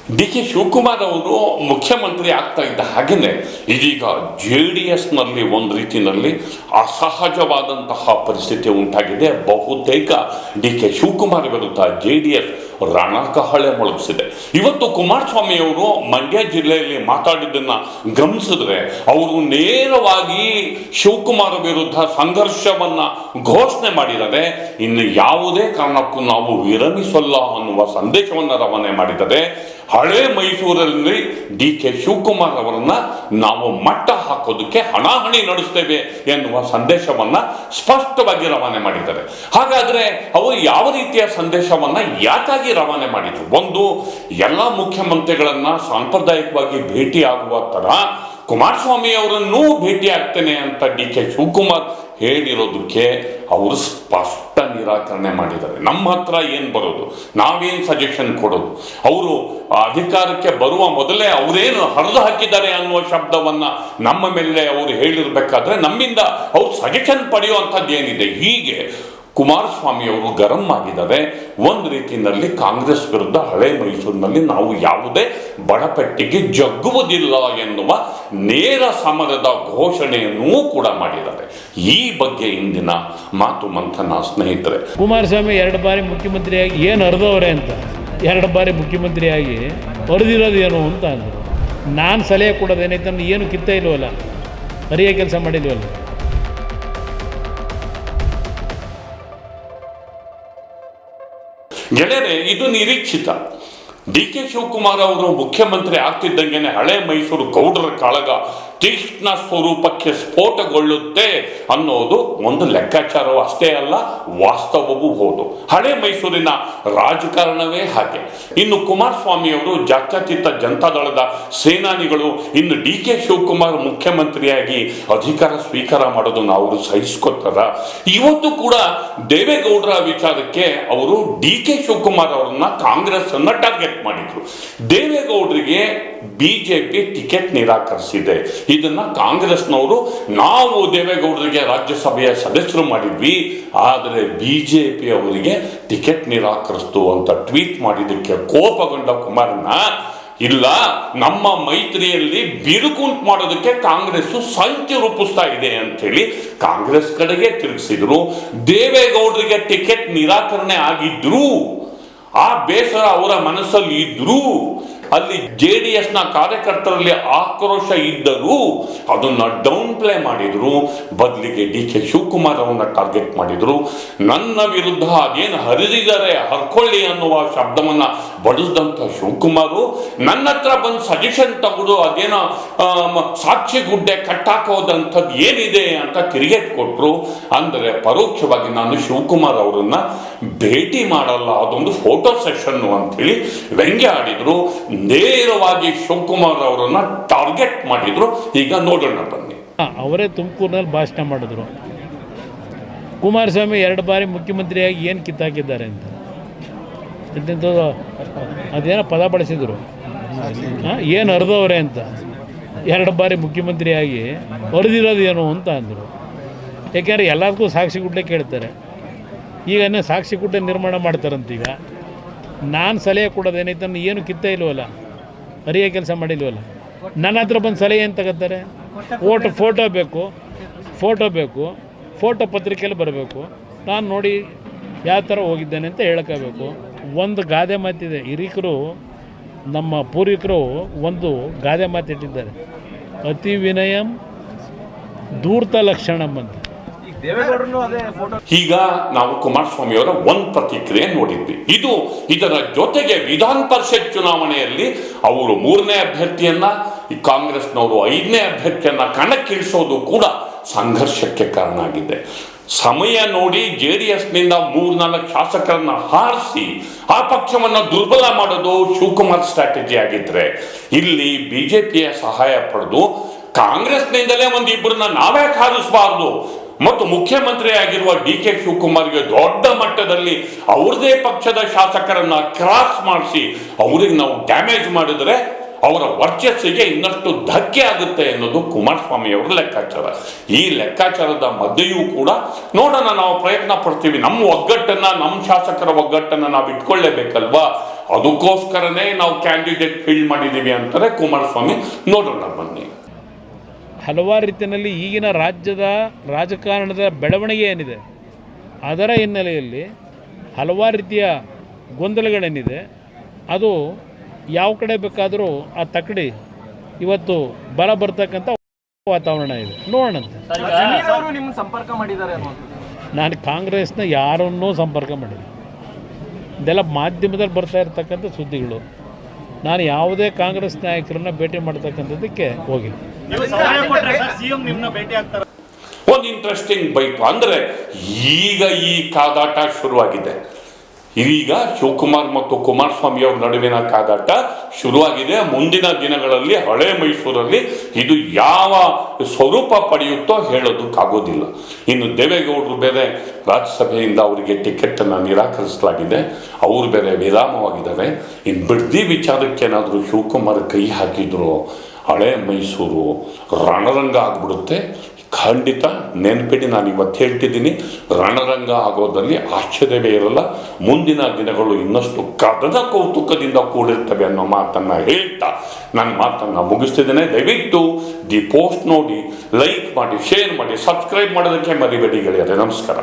D K Shivakumar ಅವರು ಮುಖ್ಯಮಂತ್ರಿ ಆಗ್ತಾ ಇದ್ದ ಹಾಗೆಯೇ ಇದೀಗ JDSನಲ್ಲಿ ಒಂದು ರೀತಿಯಲ್ಲಿ ಅಸಹಜವಾದಂತಹ ಪರಿಸ್ಥಿತಿ ಉಂಟಾಗಿದೆ. ಬಹುತೇಕ ಡಿ ಕೆ ಶಿವಕುಮಾರ್ ವಿರುದ್ಧ JDS ರಣಕಹಳೆ ಮೊಳಗಿಸಿದೆ. ಇವತ್ತು ಕುಮಾರಸ್ವಾಮಿ ಅವರು ಮಂಡ್ಯ ಜಿಲ್ಲೆಯಲ್ಲಿ ಮಾತಾಡಿದ್ದನ್ನ ಗಮನಿಸಿದ್ರೆ ಅವರು ನೇರವಾಗಿ ಶಿವಕುಮಾರ್ ವಿರುದ್ಧ ಸಂಘರ್ಷವನ್ನ ಘೋಷಣೆ ಮಾಡಿದ್ದಾರೆ. ಇನ್ನು ಯಾವುದೇ ಕಾರಣಕ್ಕೂ ನಾವು ವಿರಮಿಸಲ್ಲ ಅನ್ನುವ ಸಂದೇಶವನ್ನು ರವಾನೆ ಮಾಡಿದ್ದಾರೆ. ಹಳೆ ಮೈಸೂರಲ್ಲಿ ಡಿ ಕೆ ಶಿವಕುಮಾರ್ ಅವರನ್ನ ನಾವು ಮಟ್ಟ ಹಾಕೋದಕ್ಕೆ ಹಣಾಹಣಿ ನಡೆಸ್ತೇವೆ ಎನ್ನುವ ಸಂದೇಶವನ್ನ ಸ್ಪಷ್ಟವಾಗಿ ರವಾನೆ ಮಾಡಿದ್ದಾರೆ. ಹಾಗಾದ್ರೆ ಅವರು ಯಾವ ರೀತಿಯ ಸಂದೇಶವನ್ನ ಯಾಕಾಗಿ ರವಾನೆ ಮಾಡಿದ್ರು? ಒಂದು, ಎಲ್ಲ ಮುಖ್ಯಮಂತ್ರಿಗಳನ್ನ ಸಾಂಪ್ರದಾಯಿಕವಾಗಿ ಭೇಟಿ ಆಗುವ ತರ ಕುಮಾರಸ್ವಾಮಿ ಅವರನ್ನೂ ಭೇಟಿ ಆಗ್ತೇನೆ ಅಂತ ಡಿ ಕೆ ಶಿವಕುಮಾರ್ ಹೇಳಿರೋದಕ್ಕೆ ಅವರು ಸ್ಪಷ್ಟ ನಿರಾಕರಣೆ ಮಾಡಿದ್ದಾರೆ. ನಮ್ಮ ಹತ್ರ ಏನು ಬರೋದು, ನಾವೇನು ಸಜೆಷನ್ ಕೊಡೋದು? ಅವರು ಅಧಿಕಾರಕ್ಕೆ ಬರುವ ಮೊದಲೇ ಅವರೇನು ಹರಿದು ಹಾಕಿದ್ದಾರೆ ಅನ್ನುವ ಶಬ್ದವನ್ನ ನಮ್ಮ ಮೇಲೆ ಅವರು ಹೇಳಿರ್ಬೇಕಾದ್ರೆ ನಮ್ಮಿಂದ ಅವ್ರು ಸಜೆಷನ್ ಪಡೆಯುವಂಥದ್ದು ಏನಿದೆ? ಹೀಗೆ ಕುಮಾರಸ್ವಾಮಿ ಅವರು ಗರಂ ಆಗಿದ್ದಾರೆ. ಒಂದು ರೀತಿಯಲ್ಲಿ ಕಾಂಗ್ರೆಸ್ ವಿರುದ್ಧ ಹಳೆ ಮೈಸೂರಿನಲ್ಲಿ ನಾವು ಯಾವುದೇ ಬಡಪೆಟ್ಟಿಗೆ ಜಗ್ಗುವುದಿಲ್ಲ ಎನ್ನುವ ನೇರ ಸಮರದ ಘೋಷಣೆಯನ್ನೂ ಕೂಡ ಮಾಡಿದ್ದಾರೆ. ಈ ಬಗ್ಗೆ ಇಂದಿನ ಮಾತು ಮಂಥನ. ಸ್ನೇಹಿತರೆ, ಕುಮಾರಸ್ವಾಮಿ 2 ಬಾರಿ ಮುಖ್ಯಮಂತ್ರಿಯಾಗಿ ಏನು ಅರ್ಧವ್ರೆ ಅಂತ, 2 ಬಾರಿ ಮುಖ್ಯಮಂತ್ರಿಯಾಗಿ ಅರ್ದಿರೋದು ಏನು ಅಂತ ಅಂದರು. ನಾನು ಸಲಹೆ ಕೊಡೋದೇನೈತೆ ಏನು ಕಿತ್ತ ಇಲ್ವಲ್ಲ, ಅರಿಯ ಕೆಲಸ ಮಾಡಿಲ್ವಲ್ಲ. ಗೆಳೆಯರೆ, ಇದು ನಿರೀಕ್ಷಿತ. ಡಿ ಕೆ ಶಿವಕುಮಾರ್ ಅವರು ಮುಖ್ಯಮಂತ್ರಿ ಆಗ್ತಿದ್ದಂಗೆನೆ ಹಳೆ ಮೈಸೂರು ಗೌಡರ ಕಾಳಗ ತೀಕ್ಷ್ಣ ಸ್ವರೂಪಕ್ಕೆ ಸ್ಫೋಟಗೊಳ್ಳುತ್ತೆ ಅನ್ನೋದು ಒಂದು ಲೆಕ್ಕಾಚಾರವೂ ಅಷ್ಟೇ ಅಲ್ಲ, ವಾಸ್ತವವೂ ಹೌದು. ಹಳೆ ಮೈಸೂರಿನ ರಾಜಕಾರಣವೇ ಹಾಗೆ. ಇನ್ನು ಕುಮಾರಸ್ವಾಮಿ ಅವರು ಜಾತ್ಯತೀತ ಜನತಾದಳದ ಸೇನಾನಿಗಳು ಇನ್ನು ಡಿ ಕೆ ಶಿವಕುಮಾರ್ ಮುಖ್ಯಮಂತ್ರಿಯಾಗಿ ಅಧಿಕಾರ ಸ್ವೀಕಾರ ಮಾಡೋದನ್ನು ಅವರು ಸಹಿಸ್ಕೊತಾರ? ಇವತ್ತು ಕೂಡ ದೇವೇಗೌಡರ ವಿಚಾರಕ್ಕೆ ಅವರು ಡಿ ಕೆ ಶಿವಕುಮಾರ್ ಅವರನ್ನ ಕಾಂಗ್ರೆಸ್ ಅನ್ನ ಟಾರ್ಗೆಟ್ ಮಾಡಿದ್ರು. ದೇವೇಗೌಡರಿಗೆ ಬಿಜೆಪಿ ಟಿಕೆಟ್ ನಿರಾಕರಿಸಿದೆ. ಇದನ್ನ ಕಾಂಗ್ರೆಸ್ನವರು ನಾವು ದೇವೇಗೌಡರಿಗೆ ರಾಜ್ಯಸಭೆಯ ಸದಸ್ಯರು ಮಾಡಿದ್ವಿ, ಆದರೆ ಬಿಜೆಪಿ ಅವರಿಗೆ ಟಿಕೆಟ್ ನಿರಾಕರಿಸ್ತು ಅಂತ ಟ್ವೀಟ್ ಮಾಡಿದ್ದಕ್ಕೆ ಕೋಪಗೊಂಡ ಕುಮಾರಣ್ಣ, ಇಲ್ಲ, ನಮ್ಮ ಮೈತ್ರಿಯಲ್ಲಿ ಬಿರುಕುಂಟು ಮಾಡೋದಕ್ಕೆ ಕಾಂಗ್ರೆಸ್ ಸಂಚು ರೂಪಿಸ್ತಾ ಇದೆ ಅಂತೇಳಿ ಕಾಂಗ್ರೆಸ್ ಕಡೆಗೆ ತಿರುಗಿಸಿದ್ರು. ದೇವೇಗೌಡರಿಗೆ ಟಿಕೆಟ್ ನಿರಾಕರಣೆ ಆಗಿದ್ರು, ಆ ಬೇಸರ ಅವರ ಮನಸ್ಸಲ್ಲಿ ಇದ್ರು, ಅಲ್ಲಿ JDSನ ಕಾರ್ಯಕರ್ತರಲ್ಲಿ ಆಕ್ರೋಶ ಇದ್ದರೂ ಅದನ್ನ ಡೌನ್ ಪ್ಲೇ ಮಾಡಿದ್ರು. ಬದಲಿಗೆ ಡಿ ಕೆ ಶಿವಕುಮಾರ್ ಅವನ್ನ ಟಾರ್ಗೆಟ್ ಮಾಡಿದ್ರು. ನನ್ನ ವಿರುದ್ಧ ಅದೇನು ಹರಿದಿದ್ದಾರೆ ಹರ್ಕೊಳ್ಳಿ ಅನ್ನುವ ಶಬ್ದವನ್ನ ಬಡಿಸಿದಂಥ ಶಿವಕುಮಾರು ನನ್ನ ಹತ್ರ ಬಂದು ಸಜೆಷನ್ ತಗೊಂಡು ಅದೇನೋ ಸಾಕ್ಷಿ ಗುಡ್ಡೆ ಕಟ್ಟಾಕೋದಂಥದ್ದು ಏನಿದೆ ಅಂತ ತಿರುಗೇಟ್ ಕೊಟ್ರು. ಅಂದರೆ ಪರೋಕ್ಷವಾಗಿ ನಾನು ಶಿವಕುಮಾರ್ ಅವರನ್ನ ಭೇಟಿ ಮಾಡಲ್ಲ, ಅದೊಂದು ಫೋಟೋ ಸೆಷನ್ ಅಂತೇಳಿ ವ್ಯಂಗ್ಯ ಆಡಿದ್ರು. ನೇರವಾಗಿ ಶಿವಕುಮಾರ್ ಅವರನ್ನ ಟಾರ್ಗೆಟ್ ಮಾಡಿದ್ರು. ಈಗ ನೋಡೋಣ ಬನ್ನಿ. ಅವರೇ ತುಮಕೂರಿನಲ್ಲಿ ಭಾಷಣ ಮಾಡಿದ್ರು, ಕುಮಾರಸ್ವಾಮಿ 2 ಬಾರಿ ಮುಖ್ಯಮಂತ್ರಿಯಾಗಿ ಏನು ಕಿತ್ತಾಕಿದ್ದಾರೆ ಅಂತ. ಅದೇನೋ ಪದ ಬಳಸಿದ್ರು, ಏನು ಅರ್ಧವ್ರೆ ಅಂತ. 2 ಬಾರಿ ಮುಖ್ಯಮಂತ್ರಿಯಾಗಿ ಅರ್ದಿರೋದು ಏನು ಅಂತ ಅಂದರು. ಯಾಕೆಂದರೆ ಎಲ್ಲದಕ್ಕೂ ಸಾಕ್ಷಿ ಗುಡ್ಡೆ ಕೇಳ್ತಾರೆ. ಈಗ ಸಾಕ್ಷಿ ಗುಡ್ಡೆ ನಿರ್ಮಾಣ ಮಾಡ್ತಾರಂತೀಗ. ನಾನು ಸಲಹೆ ಕೊಡೋದೇನೈತೆ ಏನು ಕಿತ್ತ ಇಲ್ವಲ್ಲ, ಅರಿಯ ಕೆಲಸ ಮಾಡಿಲ್ವಲ್ಲ. ನನ್ನ ಹತ್ರ ಬಂದು ಸಲಹೆ ಏನು ತಗೋತಾರೆ? ಫೋಟೋ ಬೇಕು, ಫೋಟೋ ಪತ್ರಿಕೆಯಲ್ಲಿ ಬರಬೇಕು, ನಾನು ನೋಡಿ ಯಾವ ಥರ ಹೋಗಿದ್ದೇನೆ ಅಂತ ಹೇಳ್ಕೋಬೇಕು. ಒಂದು ಗಾದೆ ಮಾತಿದೆ, ಹಿರಿಕರು ನಮ್ಮ ಪೂರ್ವಿಕರು ಒಂದು ಗಾದೆ ಮಾತಿಟ್ಟಿದ್ದಾರೆ, ಅತಿ ವಿನಯಂ ಧೂರ್ತ ಲಕ್ಷಣಂ ಅಂತ. ಈಗ ನಾವು ಕುಮಾರಸ್ವಾಮಿ ಅವರ ಒಂದು ಪ್ರತಿಕ್ರಿಯೆ ನೋಡಿದ್ವಿ. ಇದರ ಜೊತೆಗೆ ವಿಧಾನ ಪರಿಷತ್ ಚುನಾವಣೆಯಲ್ಲಿ ಅವರು 3ನೇ ಅಭ್ಯರ್ಥಿಯನ್ನ, ಕಾಂಗ್ರೆಸ್ನವರು 5ನೇ ಅಭ್ಯರ್ಥಿಯನ್ನ ಕಣಕ್ಕಿಳಿಸೋದು ಕೂಡ ಸಂಘರ್ಷಕ್ಕೆ ಕಾರಣ ಆಗಿದೆ. ಸಮಯ ನೋಡಿ JDSನಿಂದ 3-4 ಶಾಸಕರನ್ನ ಹಾರಿಸಿ ಆ ಪಕ್ಷವನ್ನು ದುರ್ಬಲ ಮಾಡೋದು ಶಿವಕುಮಾರ್ ಸ್ಟ್ರಾಟಜಿ ಆಗಿದ್ರೆ, ಇಲ್ಲಿ ಬಿಜೆಪಿಯ ಸಹಾಯ ಪಡೆದು ಕಾಂಗ್ರೆಸ್ನಿಂದಲೇ 1-2 ನಾವೇ ಹಾರಿಸಬಾರದು ಮತ್ತು ಮುಖ್ಯಮಂತ್ರಿ ಆಗಿರುವ ಡಿ ಕೆ ಶಿವಕುಮಾರ್ಗೆ ದೊಡ್ಡ ಮಟ್ಟದಲ್ಲಿ ಅವ್ರದೇ ಪಕ್ಷದ ಶಾಸಕರನ್ನ ಕ್ರಾಸ್ ಮಾಡಿಸಿ ಅವರಿಗೆ ನಾವು ಡ್ಯಾಮೇಜ್ ಮಾಡಿದ್ರೆ ಅವರ ವರ್ಚಸ್ಸಿಗೆ ಇನ್ನಷ್ಟು ಧಕ್ಕೆ ಆಗುತ್ತೆ ಅನ್ನೋದು ಕುಮಾರಸ್ವಾಮಿ ಅವರ ಲೆಕ್ಕಾಚಾರ. ಈ ಲೆಕ್ಕಾಚಾರದ ಮಧ್ಯೆಯೂ ಕೂಡ ನೋಡೋಣ, ನಾವು ಪ್ರಯತ್ನ ಪಡ್ತೀವಿ. ನಮ್ಮ ಒಗ್ಗಟ್ಟನ್ನ, ನಮ್ಮ ಶಾಸಕರ ಒಗ್ಗಟ್ಟನ್ನ ನಾವು ಇಟ್ಕೊಳ್ಳೇಬೇಕಲ್ವಾ? ಅದಕ್ಕೋಸ್ಕರನೇ ನಾವು ಕ್ಯಾಂಡಿಡೇಟ್ ಫೀಲ್ಡ್ ಮಾಡಿದ್ದೀವಿ ಅಂತಾರೆ ಕುಮಾರಸ್ವಾಮಿ. ನೋಡೋಣ ಬನ್ನಿ. ಹಲವಾರು ರೀತಿಯಲ್ಲಿ ಈಗಿನ ರಾಜ್ಯದ ರಾಜಕಾರಣದ ಬೆಳವಣಿಗೆ ಏನಿದೆ ಅದರ ಹಿನ್ನೆಲೆಯಲ್ಲಿ ಹಲವಾರು ರೀತಿಯ ಗೊಂದಲಗಳೇನಿದೆ ಅದು ಯಾವ ಕಡೆ ಬೇಕಾದರೂ ಆ ತಕ್ಕಡಿ ಇವತ್ತು ಬಲ ಬರ್ತಕ್ಕಂಥ ವಾತಾವರಣ ಇದೆ. ನೋಡೋಣಂತೆ. ಸಂಪರ್ಕ ಮಾಡಿದ್ದಾರೆ ನಾನು ಕಾಂಗ್ರೆಸ್ನ ಯಾರನ್ನೂ ಸಂಪರ್ಕ ಮಾಡಿಲ್ಲ. ಇದೆಲ್ಲ ಮಾಧ್ಯಮದಲ್ಲಿ ಬರ್ತಾ ಇರ್ತಕ್ಕಂಥ ಸುದ್ದಿಗಳು. ನಾನು ಯಾವುದೇ ಕಾಂಗ್ರೆಸ್ ನಾಯಕರನ್ನ ಭೇಟಿ ಮಾಡ್ತಕ್ಕಂಥದ್ದಕ್ಕೆ ಹೋಗಿಲ್ಲ. ಒಂದು ಇಂಟ್ರೆಸ್ಟಿಂಗ್ ಬೈಟ್ ಅಂದರೆ ಈಗ ಈ ಕಾದಾಟ ಶುರುವಾಗಿದೆ. ಈಗ ಶಿವಕುಮಾರ್ ಮತ್ತು ಕುಮಾರಸ್ವಾಮಿ ಅವರ ನಡುವಿನ ಕಾದಾಟ ಶುರುವಾಗಿದೆ. ಮುಂದಿನ ದಿನಗಳಲ್ಲಿ ಹಳೆ ಮೈಸೂರಲ್ಲಿ ಇದು ಯಾವ ಸ್ವರೂಪ ಪಡೆಯುತ್ತೋ ಹೇಳೋದಕ್ಕಾಗೋದಿಲ್ಲ. ಇನ್ನು ದೇವೇಗೌಡರು ಬೇರೆ ರಾಜ್ಯಸಭೆಯಿಂದ ಅವರಿಗೆ ಟಿಕೆಟನ್ನು ನಿರಾಕರಿಸಲಾಗಿದೆ, ಅವರು ಬೇರೆ ವಿರಾಮವಾಗಿದ್ದಾರೆ. ಇನ್ನು ಬಿಡ್ದಿ ವಿಚಾರಕ್ಕೇನಾದರೂ ಶಿವಕುಮಾರ್ ಕೈ ಹಾಕಿದ್ರು ಹಳೆ ಮೈಸೂರು ರಣರಂಗ ಆಗ್ಬಿಡುತ್ತೆ. ಖಂಡಿತ ನೆನಪಿಡಿ, ನಾನು ಇವತ್ತು ಹೇಳ್ತಿದ್ದೀನಿ, ರಣರಂಗ ಆಗೋದ್ರಲ್ಲಿ ಆಶ್ಚರ್ಯವೇ ಇರಲ್ಲ. ಮುಂದಿನ ದಿನಗಳು ಇನ್ನಷ್ಟು ಕದನ ಕೌತುಕದಿಂದ ಕೂಡಿರ್ತವೆ ಅನ್ನೋ ಮಾತನ್ನು ಹೇಳ್ತಾ ನನ್ನ ಮಾತನ್ನು ಮುಗಿಸ್ತಿದ್ದೇನೆ. ದಯವಿಟ್ಟು ದಿ ಪೋಸ್ಟ್ ನೋಡಿ, ಲೈಕ್ ಮಾಡಿ, ಶೇರ್ ಮಾಡಿ, ಸಬ್ಸ್ಕ್ರೈಬ್ ಮಾಡೋದಕ್ಕೆ ಮರಿಬೇಡಿ ಗೆಳೆಯರೆ. ನಮಸ್ಕಾರ.